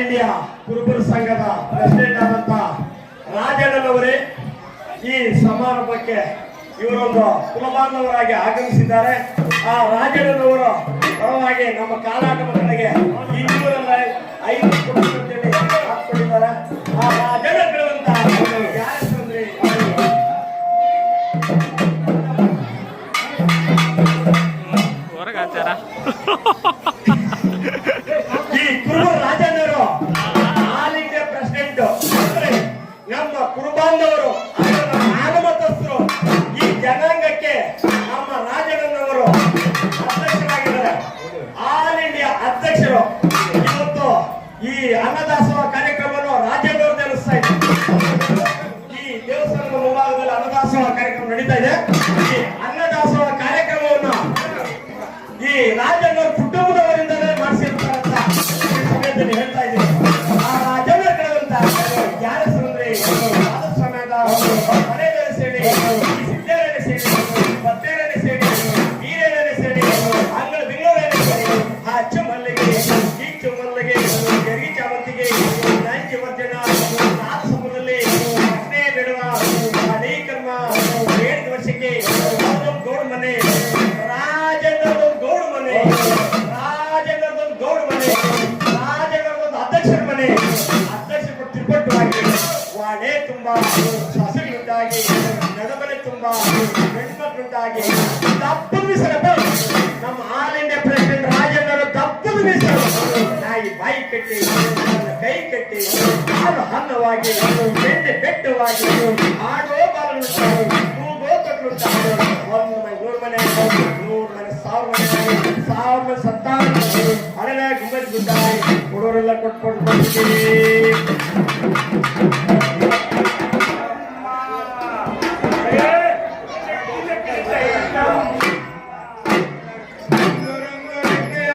India ಕುರುಬರ ಸಂಘದ president ಆದಂತ ರಾಜಣ್ಣನವರೇ ಈ ಸಮಾರಂಭಕ್ಕೆ ಇವರೊಂದು ಕುಲಬಾಂಧವರಾಗಿ ಆಗಮಿಸಿದ್ದಾರೆ. ಆ ರಾಜಣ್ಣನವರ ಪರವಾಗಿ ನಮ್ಮ ಕಾಲಾಟ ಮಕ್ಕಳಿಗೆ 205 ಕೋಟಿ ಅಂತೇಳಿ ಹಾಕೊಂಡಿದ್ದಾರೆ. ಆ ರಾಜಣ್ಣ ಬಿಡುವಂತ ಯಾರಂದ್ರೆ ಈ ಕುರುಬ ರಾಜಣ್ಣರು ಆಲ್ ಇಂಡಿಯಾ ಪ್ರೆಸಿಡೆಂಟ್ ಅಂದ್ರೆ ನಮ್ಮ ಕುರುಬಾಂಧವರು ನಾಗಮತಸ್ಥರು ಈ ಜನಾಂಗಕ್ಕೆ ನಮ್ಮ ರಾಜಣ್ಣನವರು ಅಧ್ಯಕ್ಷರಾಗಿದ್ದಾರೆ. ಆಲ್ ಇಂಡಿಯಾ ಅಧ್ಯಕ್ಷರು ಇವತ್ತು ಈ ಅನ್ನದಾಸೋಹ ಕಾರ್ಯಕ್ರಮವನ್ನು ರಾಜ್ಯದವರು ನಡೆಸ್ತಾ ಇದ್ದಾರೆ. ಈ ದೇವಸ್ಥಾನದ ಮುಂಭಾಗದಲ್ಲಿ ಅನ್ನದಾಸೋಹ ಕಾರ್ಯಕ್ರಮ ನಡೀತಾ ಇದೆ. ಈ ಅನ್ನದಾಸೋಹ ಕಾರ್ಯಕ್ರಮವನ್ನು ಈ ರಾಜಣ್ಣವ್ರ ಕುಟುಂಬದವರಿಂದಲೇ ಮಾಡಿಸಿರ್ತಾರಂತ ಸಮಯದಲ್ಲಿ ಹೇಳ್ತಾ ಇದ್ದೀವಿ. ಆ ರಾಜಣ್ಣ ಕಳೆದಂತ ಯಾರ ಹೆಸರಂದ್ರೆ ಸಮಯದ ಮನೆಯಲ್ಲಿ ಸೇರಿ ಸಿದ್ದೇರನೆ ಸೇರಿ ಬತ್ತೇರನೆ ಸೇರಿ ವೀರೇರನೆ ಸೇರಿ ಅಂಗಳ ಬೆಂಗಳೂರನೆ ಸೇರಿ ಆ ಅಚ್ಚು ಮಲ್ಲಿಗೆ ಈಚು ಮಲ್ಲಿಗೆ ಜರುಗಿ ಚಾವಂತಿಗೆ ನಂಜಿ ಮಧ್ಯನ ನಾಲ್ಕು ಸಮಯದಲ್ಲಿ ಅಗ್ನೇ ಬಿಡುವ ಅದೇ ಕರ್ಮ 7 ವರ್ಷಕ್ಕೆ ಗೌಡ ಮನೆ ರಾಜಣ್ಣದೊಂದು ಗೌಡ ಮನೆ ರಾಜಣ್ಣದೊಂದು ಗೌಡ ಮನೆ ರಾಜಣ್ಣದೊಂದು ಅಧ್ಯಕ್ಷರ ಮನೆ ಅಧ್ಯಕ್ಷರು ತಿರುಪಟ್ಟುವಾಗಿ ವಾಡೆ ತುಂಬಾ ಸೊಸೆಗಳುಂಟಾಗಿ ನಡಮನೆ ತುಂಬಾ ಹೆಣ್ಮಕ್ಳುಂಟಾಗಿ ದಪ್ಪದ ಮೀಸಲು ನಮ್ಮ ಆಲ್ ಇಂಡಿಯಾ ಪ್ರೆಸಿಡೆಂಟ್ ರಾಜಣ್ಣರು ದಪ್ಪದ ಮೀಸಲು ನಾಯಿ ಬಾಯಿ ಕಟ್ಟಿ ಕೈ ಕಟ್ಟಿ ಹಾಲು ಹನ್ನವಾಗಿ ಬೆಂಡೆ ಬೆಟ್ಟವಾಗಿ ಆಡೋ ಬಾಲು ಕೂಗೋ ಕಟ್ಲುಂಟಾಗಿ 100 ಮನೆ 100 ಮನೆ 1000 ಮನೆ ಸಂತಾನ ಹಳೆಯ ಗುಂಬಜ್ ಗುಡ್ಡಾಯಿ ಹುಡುಗರೆಲ್ಲ ಕೊಟ್ಕೊಂಡು ಬರ್ತೀವಿ.